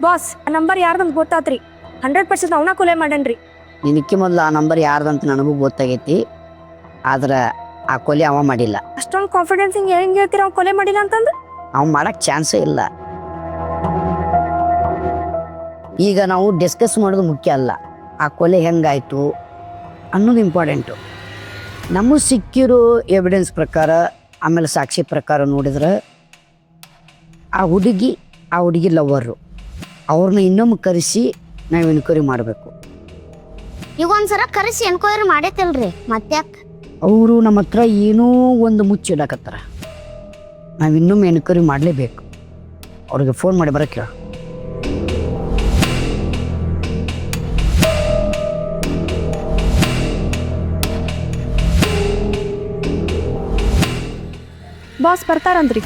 Boss ಆ number ಯಾರ್ದಂತ ಗೊತ್ತಾತ್ರಿ 100% ಅವನ ಕೊಲೆ ಮಾಡನ್ರಿ. ನಿನಕ್ಕೆ ಮೊದಲು ಆ ನಂಬರ್ ಯಾರ್ದಂತ ನನಗೂ ಗೊತ್ತಾಗೈತಿ. ಆದ್ರೆ ಆ ಕೊಲೆ ಅವ ಮಾಡಿಲ್ಲ. ಅಷ್ಟೊಂದು ಕಾನ್ಫಿಡೆನ್ಸ್ ಹಿಂಗೆ ಹೆಂಗೆ ಹೇಳ್ತೀರ ಅವ್ನು ಕೊಲೆ ಮಾಡಿಲ್ಲ ಅಂತಂದು? ಅವ್ ಮಾಡಕ್ ಚಾನ್ಸೇ ಇಲ್ಲ. ಈಗ ನಾವು ಡಿಸ್ಕಸ್ ಮಾಡೋದು ಮುಖ್ಯ ಅಲ್ಲ, ಆ ಕೊಲೆ ಹೆಂಗಾಯ್ತು ಅನ್ನೋದು ಇಂಪಾರ್ಟೆಂಟು. ನಮಗೆ ಸಿಕ್ಕಿರೋ ಎವಿಡೆನ್ಸ್ ಪ್ರಕಾರ ಆಮೇಲೆ ಸಾಕ್ಷಿ ಪ್ರಕಾರ ನೋಡಿದ್ರೆ ಆ ಹುಡುಗಿ ಲವ್ವರು ಅವ್ರನ್ನ ಇನ್ನೊಮ್ಮೆ ಕರೆಸಿ ನಾವು ಎನ್ಕ್ವೈರಿ ಮಾಡಬೇಕು. ಈಗ ಒಂದ್ಸಲ ಕರೆಸಿ ಎನ್ಕ್ವೈರಿ ಮಾಡೈತಿಲ್ರಿ, ಮತ್ತ್ಯಾಕೆ? ಅವರು ನಮ್ಮ ಹತ್ರ ಏನೋ ಒಂದು ಮುಚ್ಚಿಡಕತ್ತಾರ. ನಾವು ಇನ್ನೊಮ್ಮೆ ಎನ್ಕ್ವೈರಿ ಮಾಡಲೇಬೇಕು. ಅವ್ರಿಗೆ ಫೋನ್ ಮಾಡಿ ಬರೋಕ್ಕೆ ಹೇಳು. ಬಾಸ್ ಬರ್ತಾರಂತ್ರಿ.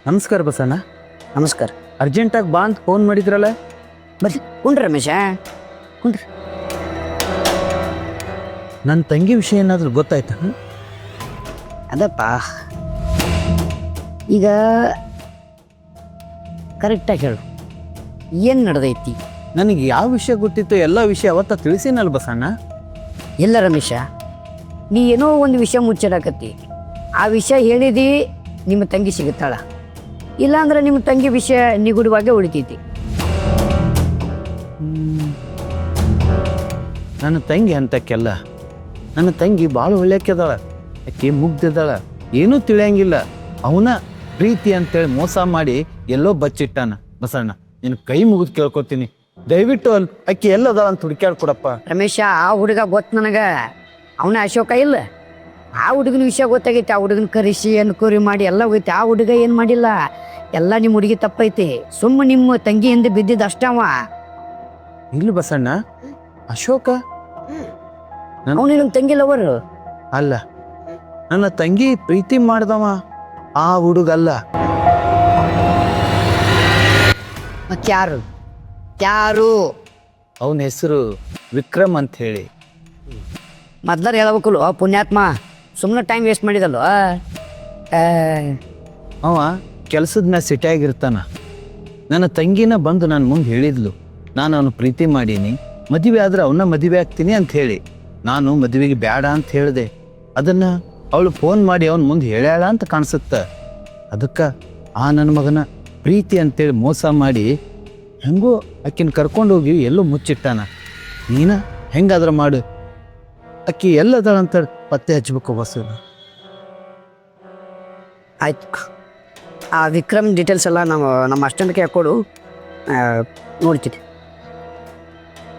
ನಮಸ್ಕಾರ ಬಸಣ್ಣ. ನಮಸ್ಕಾರ. ಅರ್ಜೆಂಟಾಗಿ ಬಾ ಅಂತ ಫೋನ್ ಮಾಡಿದ್ರಲ್ಲ. ಬರ್ರಿ ಕುಂಡ್ರಿ ರಮೇಶ, ಕುಂಡ್ರಿ. ನನ್ನ ತಂಗಿ ವಿಷಯ ಏನಾದರೂ ಗೊತ್ತಾಯ್ತಾ? ಅದಪ್ಪ, ಈಗ ಕರೆಕ್ಟಾಗಿ ಹೇಳು, ಏನು ನಡೆದೈತಿ? ನನಗೆ ಯಾವ ವಿಷಯ ಗೊತ್ತಿತ್ತು ಎಲ್ಲ ವಿಷಯ ಅವತ್ತ ತಿಳಿಸಿನಲ್ಲ ಬಸಣ್ಣ. ಇಲ್ಲ ರಮೇಶ, ನೀ ಏನೋ ಒಂದು ವಿಷಯ ಮುಚ್ಚಿಡಕತ್ತಿ. ಆ ವಿಷಯ ಹೇಳಿದಿ ನಿಮ್ಮ ತಂಗಿ ಸಿಗುತ್ತಾಳ, ಇಲ್ಲಾಂದ್ರೆ ನಿಮ್ಮ ತಂಗಿ ವಿಷಯ ನಿಗೂಢವಾಗೇ ಉಳಿತೈತಿ. ನನ್ನ ತಂಗಿ ಅಂತಕ್ಕೆಲ್ಲ, ನನ್ನ ತಂಗಿ ಭಾಳ ಒಳ್ಳೆಕ್ಕಿದಾಳ. ಆಕೆ ಮುಗ್ದಿದ್ದಾಳ, ಏನೂ ತಿಳಿಯಂಗಿಲ್ಲ. ಅವನ ಪ್ರೀತಿ ಅಂತೇಳಿ ಮೋಸ ಮಾಡಿ ಎಲ್ಲೋ ಬಚ್ಚಿಟ್ಟಾನ. ಬಸಣ್ಣ, ನಿನ್ನ ಕೈ ಮುಗಿದು ಕೇಳ್ಕೊತೀನಿ, ದಯವಿಟ್ಟು ಆಕೆ ಎಲ್ಲದಾಳ ಅಂತ ಹುಡುಕ್ಯಾಡ್ಕೊಡಪ್ಪ. ರಮೇಶ, ಆ ಹುಡುಗ ಗೊತ್ತು ನನಗೆ, ಅವನ ಅಶೋಕ ಇಲ್ಲ. ಆ ಹುಡುಗನ ವಿಷಯ ಗೊತ್ತಾಗೈತಿ. ಆ ಹುಡುಗನ ಕರೆಸಿ ಎನ್ಕ್ವೈರಿ ಮಾಡಿ ಎಲ್ಲ ಹೋಗೈತಿ. ಆ ಹುಡುಗ ಏನು ಮಾಡಿಲ್ಲ, ಎಲ್ಲ ನಿಮ್ಮ ಹುಡುಗಿ ತಪ್ಪೈತಿ. ಸುಮ್ಮ ನಿಮ್ಮ ತಂಗಿ ಹಿಂದೆ ಬಿದ್ದಿದ್ದು ಅಷ್ಟವ. ಇಲ್ಲ ಬಸಣ್ಣ, ಅಶೋಕ ಅವನು ನಿಮ್ಮ ತಂಗಿ ಲವರು ಅಲ್ಲ, ನನ್ನ ತಂಗಿ ಪ್ರೀತಿ ಮಾಡ್ದವ ಆ ಹುಡುಗಲ್ಲ. ಮತ್ತಾರು? ಯಾರು? ಅವನ ಹೆಸರು ವಿಕ್ರಮ್ ಅಂತ ಹೇಳಿ. ಮೊದ್ಲಾರ ಹೇಳ್ಬೇಕಲ್ವ ಪುಣ್ಯಾತ್ಮ, ಸುಮ್ಮನೆ ಟೈಮ್ ವೇಸ್ಟ್ ಮಾಡಿದಲ್ವ. ಅವ ಕೆಲಸದ ಮ್ಯಾಲ ಸಿಟಿಯಾಗಿರ್ತಾನ. ನನ್ನ ತಂಗಿನ ಬಂದು ನಾನು ಮುಂದೆ ಹೇಳಿದ್ಲು, ನಾನು ಅವನು ಪ್ರೀತಿ ಮಾಡೀನಿ, ಮದುವೆ ಆದ್ರೆ ಅವನ್ನ ಮದುವೆ ಆಗ್ತೀನಿ ಅಂತ ಹೇಳಿ. ನಾನು ಮದುವೆಗೆ ಬೇಡ ಅಂತ ಹೇಳಿದೆ. ಅದನ್ನು ಅವಳು ಫೋನ್ ಮಾಡಿ ಅವನ ಮುಂದೆ ಹೇಳ್ಯಾಳ ಅಂತ ಕಾಣಿಸುತ್ತೆ. ಅದಕ್ಕೆ ಆ ನನ್ನ ಮಗನ ಪ್ರೀತಿ ಅಂತೇಳಿ ಮೋಸ ಮಾಡಿ ಹೆಂಗೋ ಆಕಿನ ಕರ್ಕೊಂಡೋಗಿ ಎಲ್ಲೋ ಮುಚ್ಚಿಟ್ಟಾನ. ನೀನ ಹೆಂಗಾದ್ರೆ ಮಾಡು, ಅಕ್ಕಿ ಎಲ್ಲದಾಳಂತ ಪತ್ತೆ ಹಚ್ಬೇಕು ಬಸ್ಸು. ಆಯ್ತು, ಆ ವಿಕ್ರಮ್ ಡೀಟೇಲ್ಸ್ ಎಲ್ಲ ನಮ್ಮ ಅಷ್ಟೊಂದಕ್ಕೆ ಕೊಡು, ನೋಡ್ತೀನಿ.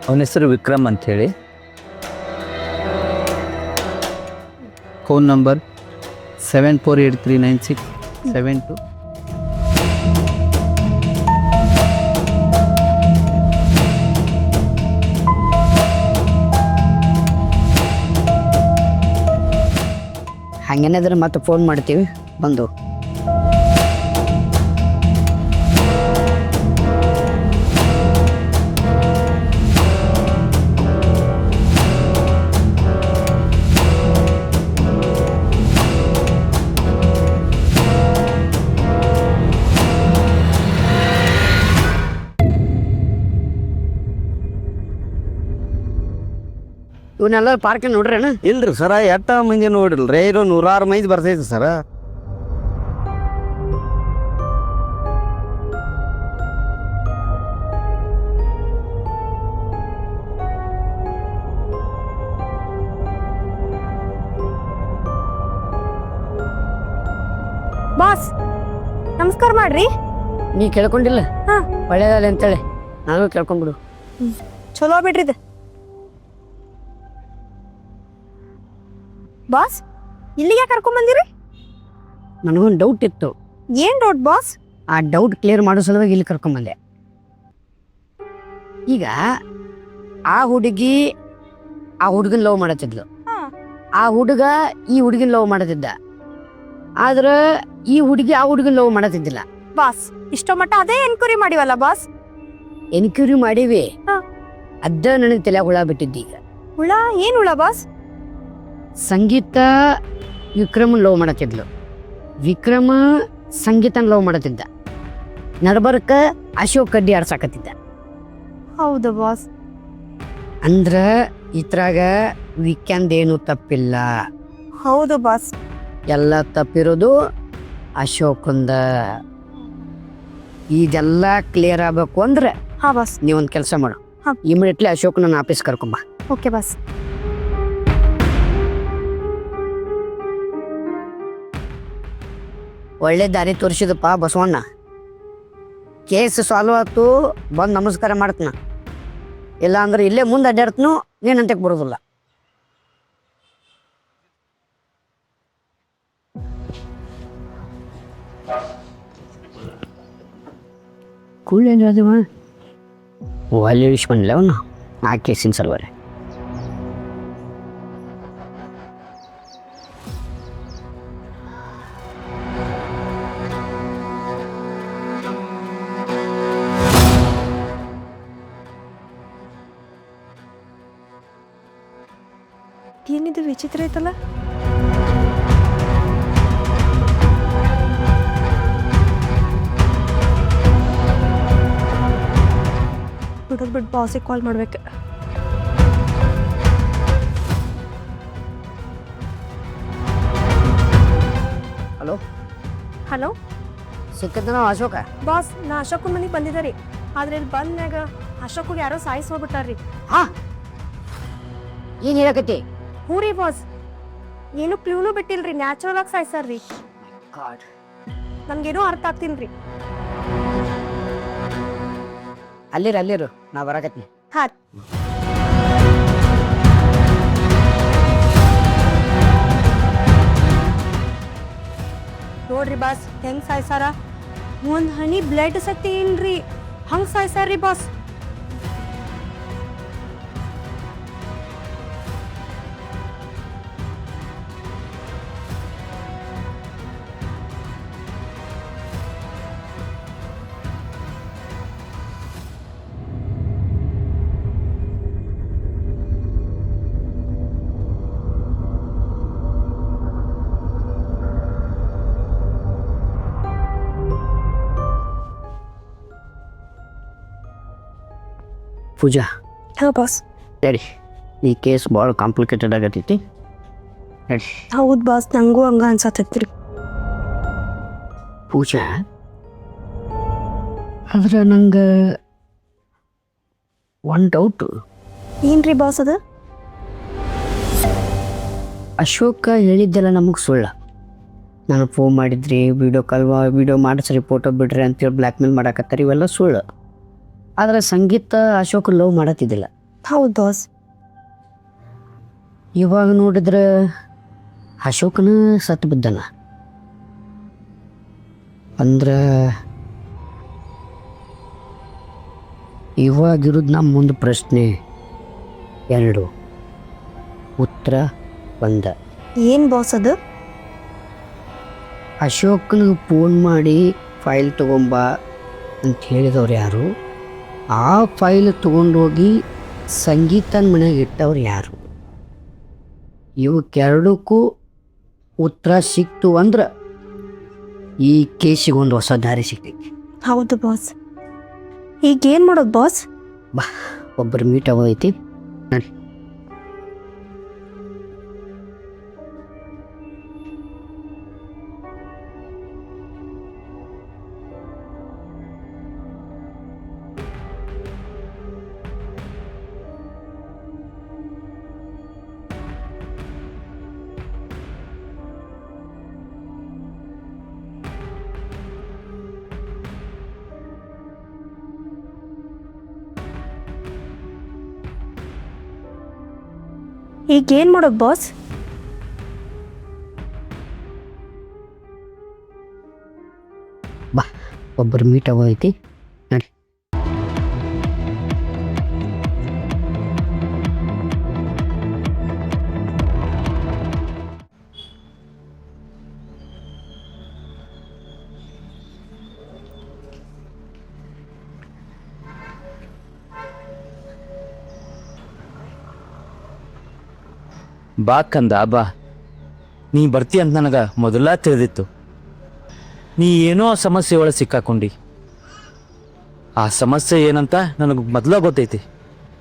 ಅವನ ಹೆಸರು ವಿಕ್ರಮ್ ಅಂಥೇಳಿ. Phone number 74839672. ಹಾಗೇನಾದ್ರೆ ಮತ್ತೆ ಫೋನ್ ಮಾಡ್ತೀವಿ ಬಂದು. ಇವನ್ನೆಲ್ಲ ಪಾರ್ಕ್ ನೋಡ್ರೇನ? ಇಲ್ರಿ ಸರ, ಎಟ್ಟ ಮಂದಿ ನೋಡಿಲ್ರಿ, ಇರೋ 106 ಮಂದಿ ಬರ್ತೈತಿ ಸರ. ಬಾಸ್ ನಮಸ್ಕಾರ ಮಾಡ್ರಿ. ನೀ ಕೇಳ್ಕೊಂಡಿಲ್ಲ? ಹಾ, ಒಳ್ಳೇದಲ್ಲ ಅಂತೇಳಿ ನಾನು ಕೇಳ್ಕೊಂಬಿಡು. ಚಲೋ ಬಿಡ್ರಿ ಇದು. ಬಾಸ್ ಇಲ್ಲಿಗೆ ಕರ್ಕೊಂಡ್ ಬಂದಿರಿ? ನನಗೊಂದು ಡೌಟ್ ಇತ್ತು. ಏನ್ ಡೌಟ್ ಬಾಸ್? ಆ ಡೌಟ್ ಕ್ಲಿಯರ್ ಮಾಡೋ ಸಲುವಾಗಿ ಇಲ್ಲಿ ಕರ್ಕೊಂಬಂದೆ. ಈಗ ಆ ಹುಡುಗಿ ಆ ಹುಡುಗನ ಲವ್ ಮಾಡತ್ತಿದ್ಲು, ಆ ಹುಡುಗ ಈ ಹುಡುಗಿನ ಲವ್ ಮಾಡತ್ತಿದ್ದ. ಆದ್ರೆ ಈ ಹುಡುಗಿ ಆ ಹುಡುಗನ ಲವ್ ಮಾಡತ್ತಿದ್ದಿಲ್ಲ. ಬಾಸ್ ಇಷ್ಟೋ ಮಟ್ಟ ಅದೇ ಎನ್ಕ್ವೈರಿ ಮಾಡಿವಲ್ಲ ಬಾಸ್. ಎನ್ಕ್ವೈರಿ ಮಾಡೀವಿ, ಹಾ. ಅದ ನನಗೆ ತಲೆ ಹುಳ ಬಿಟ್ಟಿದ್ದೀಗ. ಹುಳ ಏನ್ ಹುಳ ಬಾಸ್? ಸಂಗೀತ ವಿಕ್ರಮನ್ ಲವ್ ಮಾಡತ್ತಿದ್ಲು, ವಿಕ್ರಮ ಸಂಗೀತನ ಲವ್ ಮಾಡತ್ತಿದ್ದ, ನಡ್ಬರ್ಕ ಅಶೋಕ್ ಕಡ್ಡಿ ಆಡ್ಸಾಕತ್ತಿದ್ದ. ಹೌದು ಬಾಸ್. ಅಂದ್ರ ಇದ್ರಾಗ ವಿಕ್ಯಾಂದೇನು ತಪ್ಪಿಲ್ಲ, ಹೌದು ಬಾಸ್. ಎಲ್ಲ ತಪ್ಪಿರೋದು ಅಶೋಕಂದ. ಇದೆಲ್ಲ ಕ್ಲಿಯರ್ ಆಗ್ಬೇಕು ಅಂದ್ರೆ ಹಾ ಬಾಸ್. ನೀವೊಂದು ಕೆಲಸ ಮಾಡು, ಹಾ. ಇಮಿಡಿಯೇಟ್ಲಿ ಅಶೋಕ್ ನನ್ನ ಆಫೀಸ್ ಕರ್ಕೊಂಬ. Okay boss. ಒಳ್ಳೆ ದಾರಿ ತೋರಿಸಿದಪ್ಪ ಬಸವಣ್ಣ. ಕೇಸ್ ಸಾಲ್ವ್ ಆಯ್ತು, ಬಂದು ನಮಸ್ಕಾರ ಮಾಡ್ತನ. ಇಲ್ಲ ಅಂದ್ರೆ ಇಲ್ಲೇ ಮುಂದೆ ಅಡ್ಡಾಡ್ತನು, ನೀನಂತಕ್ಕೆ ಬರೋದಿಲ್ಲ. ಕೂಡೇನು ಅದವ ಒಳ್ಳೆ ವಿಷ್ ಬಂದಿಲ್ಲ ಅವನು ಆ ಕೇಸಿನ ಸಲುವಾಗಿ. ಏನಿದು ವಿಚಿತ್ರ ಐತಲ್ಲ? ಬಿಡೋದು ಬಿಟ್ಟು ಬಾಸಿಗೆ ಕಾಲ್ ಮಾಡ್ಬೇಕು. ಹಲೋ ಹಲೋ ಸಿಕ್ಕದ ನಾವು ಅಶೋಕ. ಬಾಸ್, ನಾ ಅಶೋಕನ ಮನೆಗೆ ಬಂದಿದ್ದೆ ರೀ. ಆದ್ರೆ ಇಲ್ಲಿ ಬಂದ್ಮ್ಯಾಗ ಅಶೋಕಿಗೆ ಯಾರೋ ಸಾಯಿಸಿ ಹೋಗ್ಬಿಟ್ಟಾರ್ರಿ. ಹಾ, ಏನು ಹೇಳಕತ್ತಿ? ಹ್ಞೂ ರೀ ಬಾಸ್, ಏನು ಕ್ಲೂನು ಬಿಟ್ಟಿಲ್ರಿ, ನ್ಯಾಚುರಲ್ ಆಗಿ ಸಾಯ್ಸಾರ್ರಿ. ನನ್ಗೇನೋ ಅರ್ಥ ಆಗ್ತೀನ್ರಿ. ಅಲ್ಲಿರು ನಾ ಬರಾಕತ್ತೀನಿ. ಹಾ. ನೋಡ್ರಿ ಬಾಸ್, ಹೆಂಗ್ ಸಾಯ್ಸಾರ. ಒಂದ್ ಹನಿ ಬ್ಲಡ್ ಸತಿ ಇಲ್ರಿ, ಹಂಗ್ ಸಾಯ್ಸಾರ್ರಿ ಬಾಸ್. ಪೂಜಾ, ಹಾ ಬಾಸ್. ನಡಿ, ಈ ಕೇಸ್ ಭಾಳ ಕಾಂಪ್ಲಿಕೇಟೆಡ್ ಆಗತ್ತೈತಿ. ನಡಿ. ಹೌದ್ ಬಾಸ್, ನಂಗೂ ಹಂಗ ಅನ್ಸತ್ತೈತ್ರಿ. ಪೂಜಾ, ಆದ್ರೆ ನಂಗೆ ಒಂದು ಡೌಟು. ಏನ್ರಿ ಬಾಸ್ ಅದು? ಅಶೋಕ ಹೇಳಿದ್ದೆಲ್ಲ ನಮಗೆ ಸುಳ್ಳ. ನಾನು ಫೋನ್ ಮಾಡಿದ್ರಿ, ವಿಡಿಯೋ ಮಾಡಿಸ್ರಿ, ಫೋಟೋ ಬಿಡ್ರಿ ಅಂತೇಳಿ ಬ್ಲ್ಯಾಕ್ ಮೇಲ್ ಮಾಡಕತ್ತಾರೆ, ಇವೆಲ್ಲ ಸುಳ್ಳು. ಆದರೆ ಸಂಗೀತ ಅಶೋಕ ಲವ್ ಮಾಡತ್ತಿದ್ದಿಲ್ಲ. ಹೌದು ಬಾಸ್. ಇವಾಗ ನೋಡಿದ್ರೆ ಅಶೋಕನ ಸತ್ತು ಬಿದ್ದನ. ಅಂದ್ರೆ ಇವಾಗಿರೋದು ನಮ್ಮ ಮುಂದೆ ಪ್ರಶ್ನೆ ಎರಡು, ಉತ್ತರ ಒಂದ. ಏನ್ ಬಾಸ್ ಅದು? ಅಶೋಕನಿಗೆ ಫೋನ್ ಮಾಡಿ ಫೈಲ್ ತಗೊಂಬ ಅಂತ ಹೇಳಿದವ್ರು ಯಾರು? ಆ ಫೈಲ್ ತೊಗೊಂಡೋಗಿ ಸಂಗೀತನ ಮನೆಗೆ ಇಟ್ಟವ್ರು ಯಾರು? ಇವಕ್ಕೆರಡಕ್ಕೂ ಉತ್ತರ ಸಿಕ್ತು ಅಂದ್ರೆ ಈ ಕೇಸಿಗೆ ಒಂದು ಹೊಸ ದಾರಿ ಸಿಗ್ತೈತಿ. ಹೌದು ಬಾಸ್. ಈಗ ಏನ್ ಮಾಡೋದು ಬಾಸ್? ಬಾ, ಒಬ್ಬರು ಮೀಟ್ ಆಗೋದೈತಿ, ನೋಡಿ. ಈಗ ಏನ್ ಮಾಡೋದು ಬಾಸ್? ಬಾ, ಒಬ್ಬರು ಮೀಟ್ ಆಗೋದೈತಿ, ನೋಡಿ. ಬಾ ಕಂದ ಬಾ. ನೀ ಬರ್ತಿ ಅಂತ ನನಗೆ ಮೊದಲ ತಿಳಿದಿತ್ತು. ನೀ ಏನೋ ಸಮಸ್ಯೆ ಒಳಗೆ ಸಿಕ್ಕಾಕೊಂಡಿ. ಆ ಸಮಸ್ಯೆ ಏನಂತ ನನಗೆ ಮೊದಲ ಗೊತ್ತೈತಿ.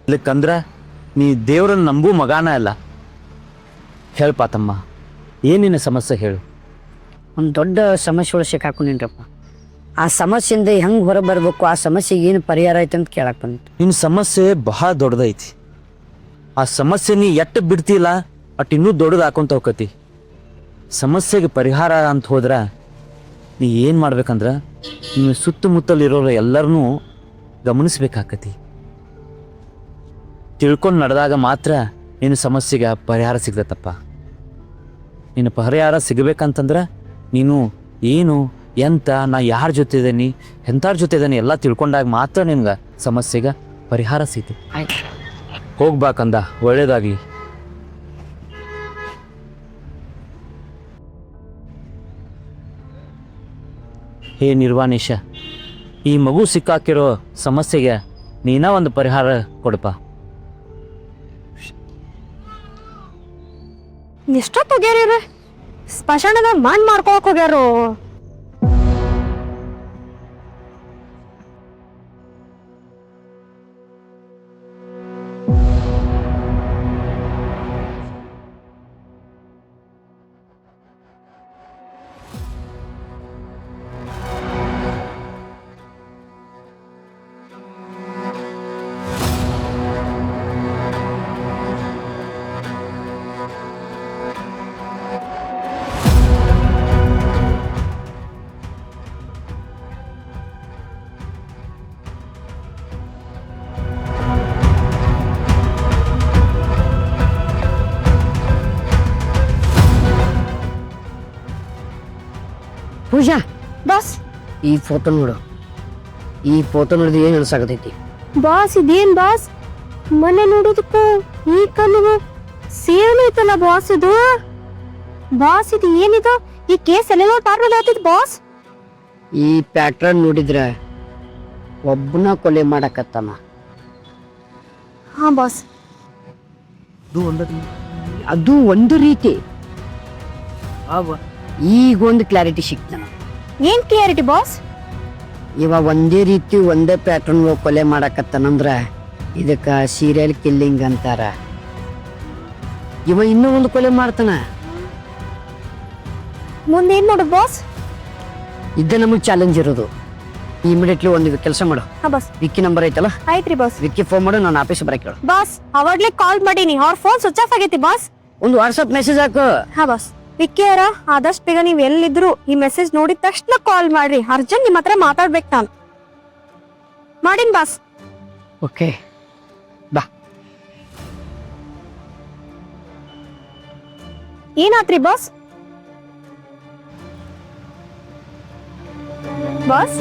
ಇಲ್ಲಕ್ಕಂದ್ರೆ ನೀ ದೇವ್ರನ್ನ ನಂಬೂ ಮಗಾನ ಅಲ್ಲ. ಹೇಳ್ಪಾ ತಮ್ಮ, ಏನಿನ ಸಮಸ್ಯೆ ಹೇಳು. ಒಂದು ದೊಡ್ಡ ಸಮಸ್ಯೆ ಒಳಗೆ ಸಿಕ್ಕಾಕೊಂಡಿನ್ರಪ್ಪ. ಆ ಸಮಸ್ಯೆಯಿಂದ ಹೆಂಗೆ ಹೊರ ಬರಬೇಕು, ಆ ಸಮಸ್ಯೆಗೆ ಏನು ಪರಿಹಾರ ಐತೆ ಅಂತ ಕೇಳಕ್ಕೆ ಬಂತು. ನಿನ್ನ ಸಮಸ್ಯೆ ಬಹಳ ದೊಡ್ಡದೈತಿ. ಆ ಸಮಸ್ಯೆ ನೀ ಎಟ್ಟು ಬಿಡ್ತಿಲ್ಲ ಅಟ್ಟು ಇನ್ನೂ ದೊಡ್ಡದು ಹಾಕೊಂತ ಹೋಗತಿ. ಸಮಸ್ಯೆಗೆ ಪರಿಹಾರ ಅಂತ ಹೋದ್ರೆ ನೀ ಏನು ಮಾಡ್ಬೇಕಂದ್ರೆ ನಿಮ್ಮ ಸುತ್ತಮುತ್ತಲಿರೋರು ಎಲ್ಲರನ್ನೂ ಗಮನಿಸ್ಬೇಕಾಕತಿ. ತಿಳ್ಕೊಂಡು ನಡೆದಾಗ ಮಾತ್ರ ನಿನ್ನ ಸಮಸ್ಯೆಗೆ ಪರಿಹಾರ ಸಿಗ್ತೈತಪ್ಪ. ನಿನ್ನ ಪರಿಹಾರ ಸಿಗಬೇಕಂತಂದ್ರೆ ನೀನು ಏನು ಎಂತ, ನಾ ಯಾರ ಜೊತೆ ಇದ್ದೀನಿ, ಎಂಥವ್ರ ಜೊತೆ ಇದ್ದೀನಿ ಎಲ್ಲ ತಿಳ್ಕೊಂಡಾಗ ಮಾತ್ರ ನಿನ್ಗೆ ಸಮಸ್ಯೆಗೆ ಪರಿಹಾರ ಸಿಗ್ತೈತಿ. ಆಯ್ತು. ಹೋಗ್ಬೇಕಂದ, ಒಳ್ಳೇದಾಗಲಿ. ಹೇ ನಿರ್ವಾಣೇಶ, ಈ ಮಗು ಸಿಕ್ಕಾಕಿರೋ ಸಮಸ್ಯೆಗೆ ನೀನ ಒಂದು ಪರಿಹಾರ ಕೊಡಪ್ಪ. ಎಷ್ಟೊತ್ತು ಹೋಗ್ಯಾರ ಸ್ಮಶಾನದ ಮಣ್ಣು ಮಾಡ್ಕೊಳಕ್ ಹೋಗ್ಯಾರು. ಪೂಜಾ, ಬಾಸ್ ಈ ಫೋಟೋ ನೋಡು. ಈ ಫೋಟೋ ನೋಡಿದ್ರೆ ಏನು ಅನ್ಸಾಕತೈತಿ? ಬಾಸ್ ಇದೇನ್ ಬಾಸ್, ಮೊನ್ನೆ ನೋಡೋದಕ್ಕೂ ಈ ಕಣ್ಣಿಗೂ ಸೇಮ್ ಐತಲ್ಲ ಬಾಸ್ ಇದು. ಬಾಸ್ ಇದು ಏನಿದು, ಈ ಕೇಸ್ ಎಲ್ಲೆಲ್ಲೋ ಟಾರ್ಗೆಟ್ ಆಗ್ತೈತಿ ಬಾಸ್. ಈ ಪ್ಯಾಟ್ರನ್ ನೋಡಿದ್ರೆ ಒಬ್ಬನ ಕೊಲೆ ಮಾಡಕತ್ತಾನ. ಹಾ ಬಾಸ್, ಅದು ಒಂದು ರೀತಿ. ಈಗ ಒಂದು ಕ್ಲಾರಿಟಿ ಸಿಕ್ತ. ಏನ್ ಕ್ಲಿಯರಿಟಿ ಬಾಸ್? ಇವ ಒಂದೇ ರೀತಿ ಒಂದೇ ಪ್ಯಾಟ್ರನ್ ಕೊಲೆ ಮಾಡಕತ್ತಾನಂದ್ರ ಇದಕ್ಕ ಸೀರಿಯಲ್ ಕಿಲ್ಲಿಂಗ್ ಅಂತಾರ. ಇವ ಇನ್ನೂ ಒಂದು ಕೊಲೆ ಮಾಡ್ತಾನ. ಮುಂದೆ ಏನ್ ಮಾಡೋದು ಬಾಸ್? ಇದ್ದ ನಮಗೆ ಚಾಲೆಂಜ್ ಇರೋದು. ಇಮಿಡಿಯೇಟ್ಲಿ ಒಂದು ಕೆಲಸ ಮಾಡು. ಹಾ ಬಾಸ್, ವಿಕ್ಕಿ ನಂಬರ್ ಐತಲ್ಲ, ಆಯ್ತ್ರಿ ಬಾಸ್. ವಿಕ್ಕಿ ಫೋನ್ ಮಾಡು, ನಾನು ಆಫೀಸ್ ಬರಕ್ಕೆ ಹೇಳು. ಬಾಸ್ ಅವಾಗ್ಲೇ ಕಾಲ್ ಮಾಡೀನಿ, ಅವ್ರ ಫೋನ್ ಸ್ವಿಚ್ ಆಫ್ ಆಗೈತಿ ಬಾಸ್. ಒಂದು ವಾಟ್ಸಪ್ ಮೆಸೇಜ್ ಹಾಕು. ಹಾ ಬಾಸ್. ವಿಕ್ಕಿ ಅವರ ಆದಷ್ಟು ಬೇಗ ನೀವ್ ಎಲ್ಲಿದ್ರು ಈ ಮೆಸೇಜ್ ನೋಡಿದ ತಕ್ಷಣ ಕಾಲ್ ಮಾಡ್ರಿ. ಅರ್ಜೆಂಟ್ ನಿಮ್ ಹತ್ರ ಮಾತಾಡ್ಬೇಕು ನಾನು. ಮಾಡಿನ್ ಬಾಸ್. ಓಕೆ ಬಾ. ಏನಾತ್ರಿ ಬಾಸ್? ಬಾಸ್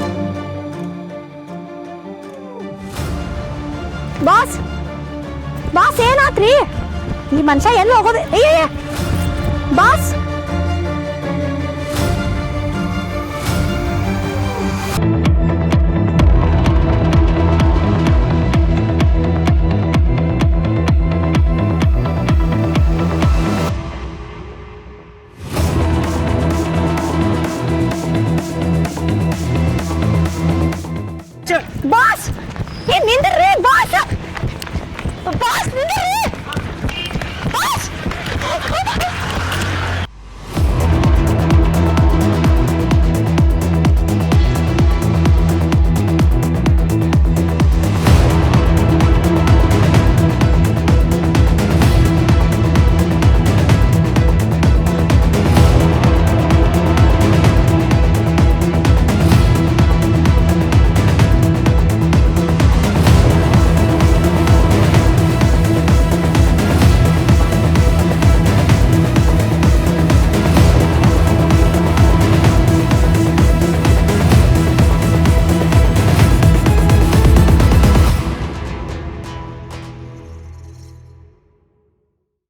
ಬಾಸ್ ಬಾಸ್ ಏನಾತ್ರಿ? ಈ ಮನುಷ್ಯ ಎಲ್ಲಿ ಹೋಗೋದು? ಅಯ್ಯ ಬಾಸ್, ಬಾಸ್ ಏನ್ ನಿಂದ್ರಿ ಬಾಸ್, ಬಾಸ್ ನಿಂದ್ರಿ.